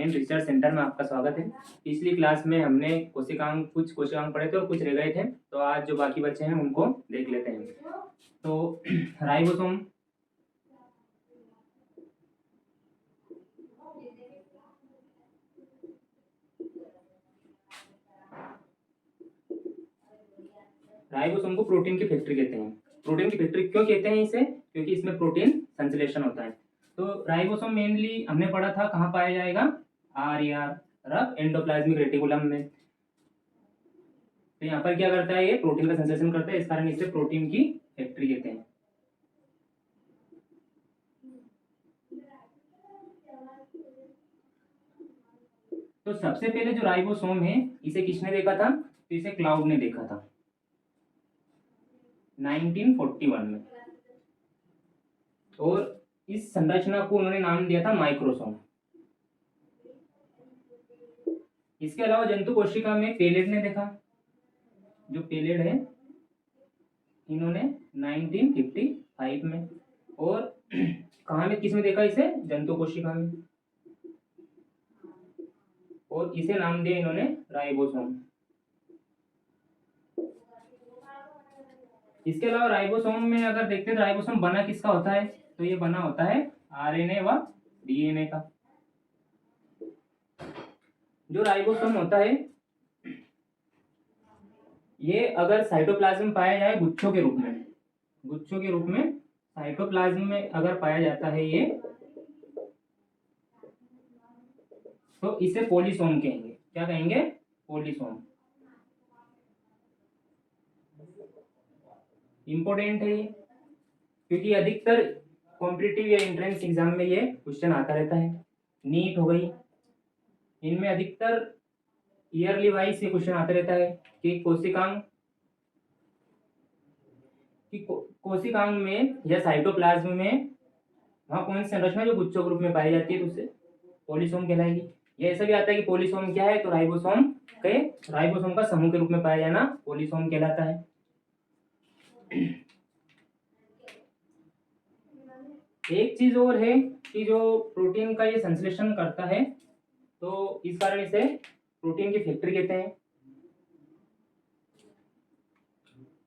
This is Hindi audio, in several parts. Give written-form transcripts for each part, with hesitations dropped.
साइंस रिसर्च सेंटर में आपका स्वागत है। पिछली क्लास में हमने कुछ कोशिकांक पढ़े थे और कुछ रह गए थे, तो आज जो बाकी बचे हैं उनको देख लेते हैं। तो राइबोसोम राइबोसोम को प्रोटीन की फैक्ट्री कहते हैं। प्रोटीन की फैक्ट्री क्यों कहते हैं इसे? क्योंकि इसमें प्रोटीन संश्लेषण होता है। तो राइबोसोम मेनली हमने पढ़ा था कहाँ पाया जाएगा, रफ एंडोप्लाज्मिक रेटिकुलम में। तो यहाँ पर क्या करता है, ये प्रोटीन का संश्लेषण करता है, इस कारण इसे प्रोटीन की फैक्ट्री कहते हैं। तो सबसे पहले जो राइबोसोम है इसे किसने देखा था? तो इसे क्लाउड ने देखा था 1941 में, और इस संरचना को उन्होंने नाम दिया था माइक्रोसोम। इसके अलावा जंतु कोशिका में पेलेट ने देखा, जो पेलेट है इन्होंने 1955 में, और कहाँ में, किसमें देखा इसे? जंतु कोशिका में, और इसे नाम दिया इन्होंने राइबोसोम। इसके अलावा राइबोसोम में अगर देखते हैं राइबोसोम बना किसका होता है, तो ये बना होता है आरएनए व डीएनए का। जो राइबोसोम होता है ये अगर साइटोप्लाज्म पाया जाए गुच्छों के रूप में साइटोप्लाज्म में अगर पाया जाता है ये, तो इसे पॉलीसोम कहेंगे। क्या कहेंगे? पॉलीसोम। इंपॉर्टेंट है ये, क्योंकि अधिकतर कॉम्पिटिटिव या एंट्रेंस एग्जाम में ये क्वेश्चन आता रहता है। नीट हो गई, इनमें अधिकतर ईयरली वाइज ये क्वेश्चन आता रहता है कि कोशिकांग में या साइटोप्लाज्म में वहाँ कौन सी संरचना जो गुच्छों के रूप में पाई जाती है, तो उसे पॉलीसोम कहलाएगी। ये ऐसा भी आता है कि पॉलीसोम क्या है, तो राइबोसोम का समूह के रूप में पाया जाना पॉलीसोम कहलाता है। एक चीज और है कि जो प्रोटीन का ये संश्लेषण करता है, तो इस कारण इसे प्रोटीन की फैक्ट्री कहते हैं।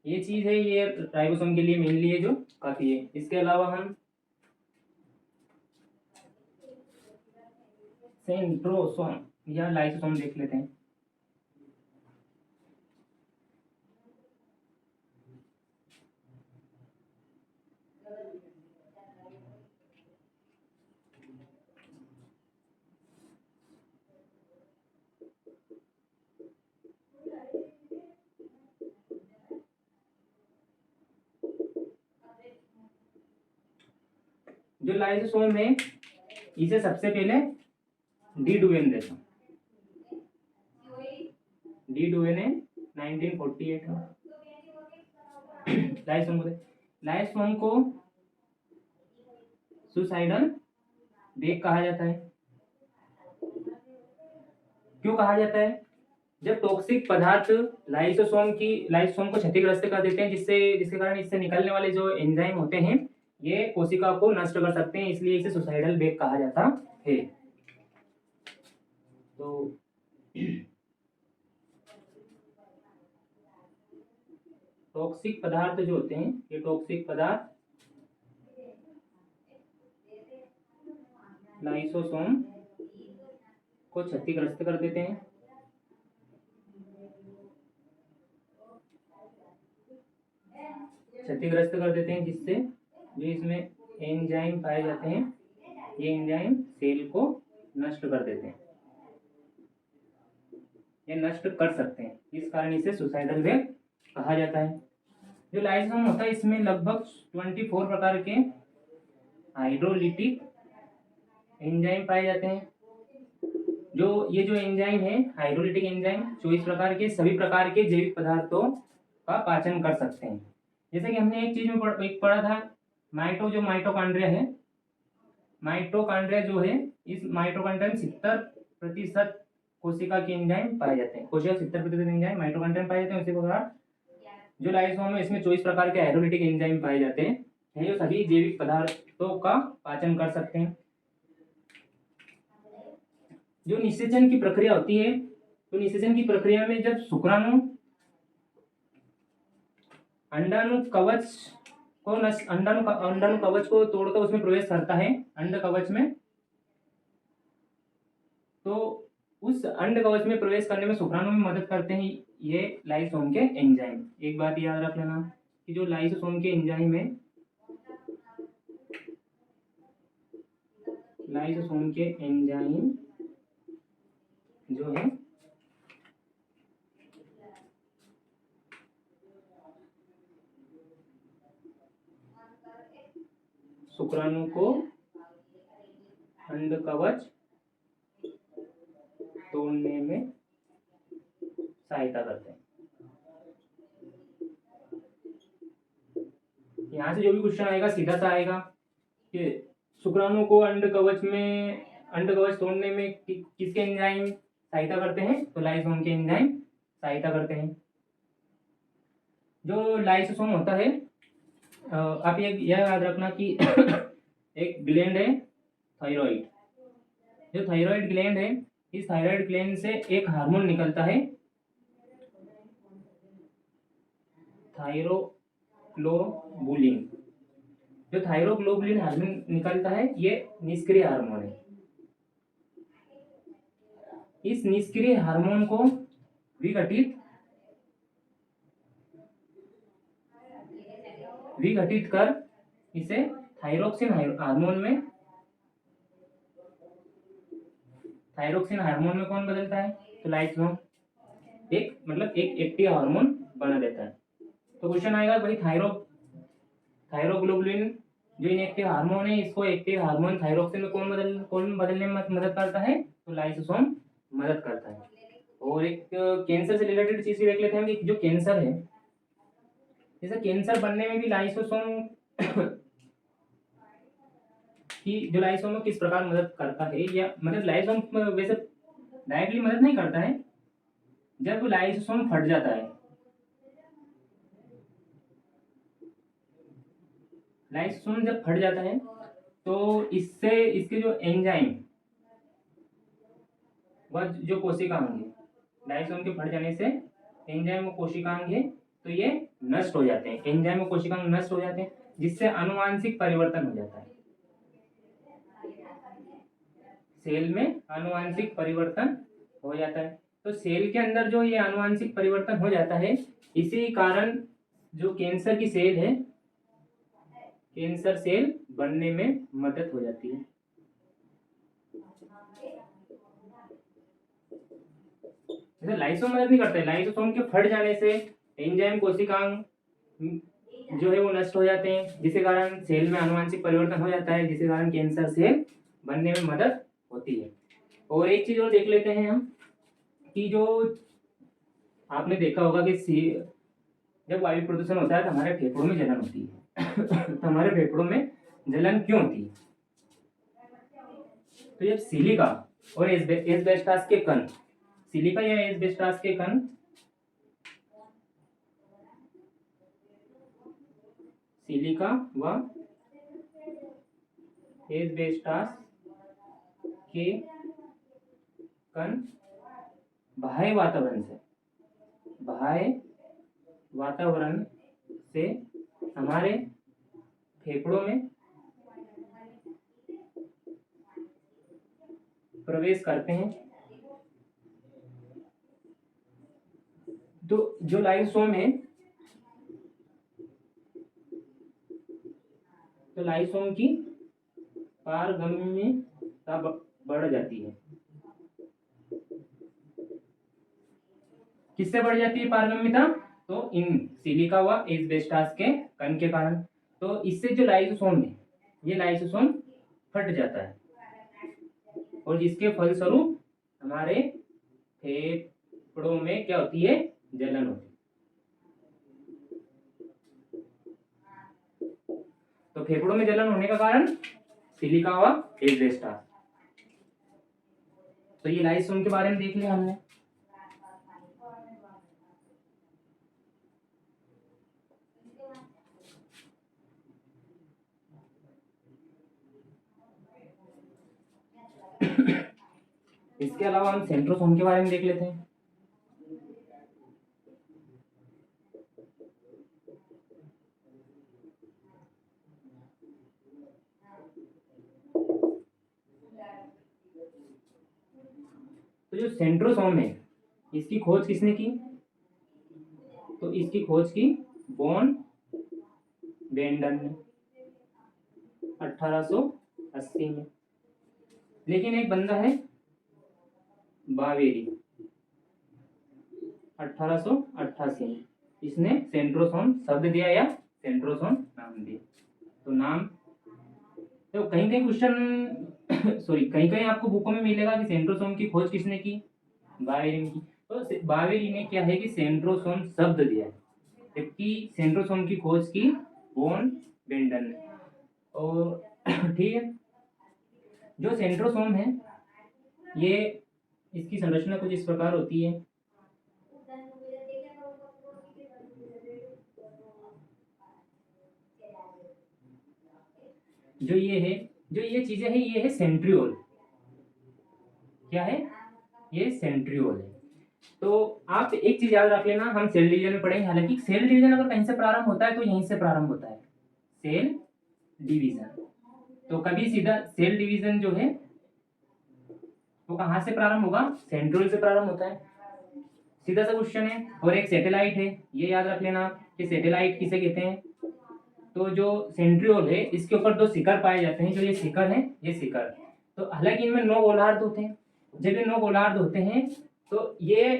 ये चीज है, ये राइबोसोम के लिए मेनली है जो काफी है। इसके अलावा हम सेंट्रोसोम या लाइसोसोम देख लेते हैं। जो लाइसोसोम है इसे सबसे पहले डी डुवेन देखा, डी डुवेन है 1948 में। लाइसोसोम को सुसाइडल बेग कहा जाता है। क्यों कहा जाता है? जब टॉक्सिक पदार्थ लाइसोसोम को क्षतिग्रस्त कर देते हैं, जिसके कारण इससे निकलने वाले जो एंजाइम होते हैं ये कोशिका को नष्ट कर सकते हैं, इसलिए इसे सुसाइडल बेग कहा जाता है। तो टॉक्सिक पदार्थ जो होते हैं, ये टॉक्सिक पदार्थ लाइसोसोम को क्षतिग्रस्त कर देते हैं। जिससे जो इसमें एंजाइम पाए जाते हैं ये एंजाइम सेल को नष्ट कर देते हैं, ये नष्ट कर सकते हैं, इस कारण इसे सुसाइडल बेग कहा जाता है। जो लाइसोसोम होता है इसमें लगभग 24 प्रकार के हाइड्रोलिटिक एंजाइम पाए जाते हैं। ये जो एंजाइम है हाइड्रोलिटिक एंजाइम 24 प्रकार के सभी प्रकार के जैविक पदार्थों का पाचन कर सकते हैं। जैसे कि हमने एक चीज में पढ़ा था, माइटोकॉन्ड्रिया है। माइटोकॉन्ड्रिया जो है, इस माइटोकॉन्ड्रिया में 70% कोशिका के एंजाइम पाए जाते हैं। कोशिका 70% एंजाइम माइटोकॉन्ड्रिया में पाए जाते हैं। उसी प्रकार जो लाइसोसोम है इसमें 24 प्रकार के हाइड्रोलिटिक एंजाइम पाए जाते हैं जो सभी जैविक पदार्थों का पाचन कर सकते हैं। जो निषेचन की प्रक्रिया होती है, तो निषेचन की प्रक्रिया में जब शुक्राणु अंडाणु कवच को अंडाणु कवच को तोड़कर उसमें प्रवेश करता है अंड कवच में, तो उस अंड कवच में प्रवेश करने में शुक्राणु में मदद करते हैं ये लाइसोसोम के एंजाइम। एक बात याद रख लेना कि जो लाइसोसोम के एंजाइम है, लाइसोसोम के एंजाइम जो है शुक्राणु को अंड कवच तोड़ने में सहायता करते हैं। यहाँ से जो भी क्वेश्चन आएगा सीधा सा आएगा कि शुक्राणु को अंड कवच तोड़ने में किसके एंजाइम सहायता करते हैं, तो लाइसोसोम के एंजाइम सहायता करते हैं। जो लाइसोसोम होता है, आप ये याद रखना कि एक ग्लैंड है थायराइड, जो थायराइड ग्लैंड है, इस थायराइड ग्लैंड से एक हार्मोन निकलता है थायरोग्लोबुलिन। जो थायरोग्लोबुलिन हार्मोन निकलता है ये निष्क्रिय हार्मोन है। इस निष्क्रिय हार्मोन को विघटित कर इसे थायरोक्सिन हार्मोन में कौन बदलता है, तो लाइसोसोम एक एक्टिव हार्मोन बना देता है। तो क्वेश्चन आएगा भाई थायरोग्लोबुलिन जो इनएक्टिव हार्मोन है, इसको एक्टिव हार्मोन थायरोक्सिन में कौन बदलने में मदद करता है, तो लाइसोसोम मदद करता है। और एक कैंसर से रिलेटेड चीज देख लेते हैं कि जो कैंसर है, जैसे कैंसर बनने में भी लाइसोसोम कि जो लाइसोसोम किस प्रकार मदद करता है, या मतलब लाइसोसोम वैसे डायरेक्टली मदद नहीं करता है। जब लाइसोसोम फट जाता है, लाइसोसोम जब फट जाता है तो इससे इसके जो एंजाइम व जो कोशिकांग है, लाइसोसोम के फट जाने से एंजाइम व कोशिकांग है तो ये नष्ट हो जाते हैं, एंजाइम व कोशिकांग नष्ट हो जाते हैं, जिससे आनुवांशिक परिवर्तन हो जाता है। सेल में आनुवांशिक परिवर्तन हो जाता है। तो सेल के अंदर जो ये आनुवांशिक परिवर्तन हो जाता है, इसी कारण जो कैंसर की सेल है, कैंसर सेल बनने में मदद हो जाती है। जैसे लाइसोसोम मदद नहीं करता है, लाइसोसोम के फट जाने से एंजाइम कोशिकांग जो है वो नष्ट हो जाते हैं, जिसके कारण सेल में आनुवांशिक परिवर्तन हो जाता है, जिसके कारण कैंसर सेल बनने में मदद होती है। और एक चीज और देख लेते हैं हम कि जो आपने देखा होगा कि जब वायु प्रदूषण होता है तो हमारे फेफड़ों में जलन होती है। तो हमारे फेफड़ों में जलन क्यों होती है, तो जब सिलिका और एस्बेस्टॉस के कण, सिलिका या एस्बेस्टॉस के कण सिलिका व एस्बेस्टॉस के कण बाह्य वातावरण से हमारे फेफड़ों में प्रवेश करते हैं। तो जो लाइसोसोम है, तो लाइसोसोम की पारगम्यता बढ़ जाती है। किससे बढ़ जाती है पारगम्यता, तो इन सिलिका व एस्बेस्टॉस के कण के कारण। तो इससे जो लाइसोसोम है, ये लाइसोसोम फट जाता है और जिसके फलस्वरूप हमारे फेफड़ों में क्या होती है, जलन होती है। तो फेफड़ों में जलन होने का कारण सिलिका व एस्बेस्टॉस। तो ये लाइसोसोम के बारे में देख लिया हमने। इसके अलावा हम सेंट्रोसोम के बारे में देख लेते हैं। तो जो सेंट्रोसोम है इसकी खोज किसने की? तो इसकी खोज की वॉन बेंडन ने 1880 में। लेकिन एक बंदा है बावेरी 1888 में, इसने सेंट्रोसोम शब्द दिया या सेंट्रोसोम नाम दिया। तो नाम तो कहीं कहीं क्वेश्चन सॉरी कहीं कहीं आपको बुकों में मिलेगा कि सेंट्रोसोम की खोज किसने की? बावेरी ने की। तो बावेरी ने क्या है कि सेंट्रोसोम शब्द दिया है, जबकि सेंट्रोसोम की खोज की वॉन बेंडन ने। और ठीक है, जो सेंट्रोसोम है ये इसकी संरचना कुछ इस प्रकार होती है। जो ये चीजें है ये है सेंट्रियोल। क्या है? ये सेंट्रियोल है। तो आप एक चीज याद रख लेना, हम सेल डिवीजन में पढ़ेंगे। हालांकि सेल डिवीजन अगर कहीं से प्रारंभ होता है तो यहीं से प्रारंभ होता है, सेल डिवीजन। तो कभी सीधा सेल डिवीजन जो है वो कहाँ से प्रारंभ होगा? सेंट्रियोल से प्रारंभ होता है, सीधा सा क्वेश्चन है। और एक सैटेलाइट है, ये याद रख लेना कि सैटेलाइट किसे कहते हैं? तो जो सेंट्रियोल है इसके ऊपर 2 शिखर पाए जाते हैं। जो ये शिखर है, ये शिखर, तो हालांकि इनमें 9 गोलार्ध होते हैं। जब ये 9 गोलार्ध होते हैं तो ये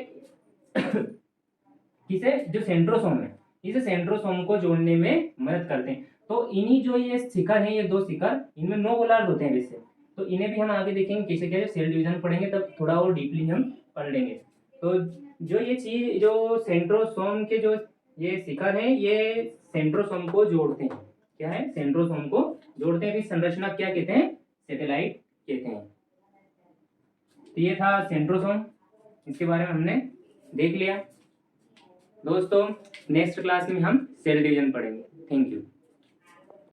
किसे, जो सेंट्रोसोम है, इसे सेंट्रोसोम को जोड़ने में मदद करते हैं। तो इन्हीं जो ये शिखर है, ये 2 शिखर, इनमें 9 गोलार्ध होते हैं वैसे। तो इन्हें भी हम आगे देखेंगे कैसे क्या सेल डिवीजन पढ़ेंगे तब थोड़ा और डीपली हम पढ़ लेंगे। तो जो ये चीज, जो सेंट्रोसोम के जो ये शिखर है, ये सेंट्रोसोम को जोड़ते हैं। क्या है? सेंट्रोसोम को जोड़ते हैं। इस संरचना क्या कहते हैं? सैटेलाइट कहते हैं। तो ये था सेंट्रोसोम, इसके बारे में हमने देख लिया। दोस्तों नेक्स्ट क्लास में हम सेल डिवीजन पढ़ेंगे। Thank you.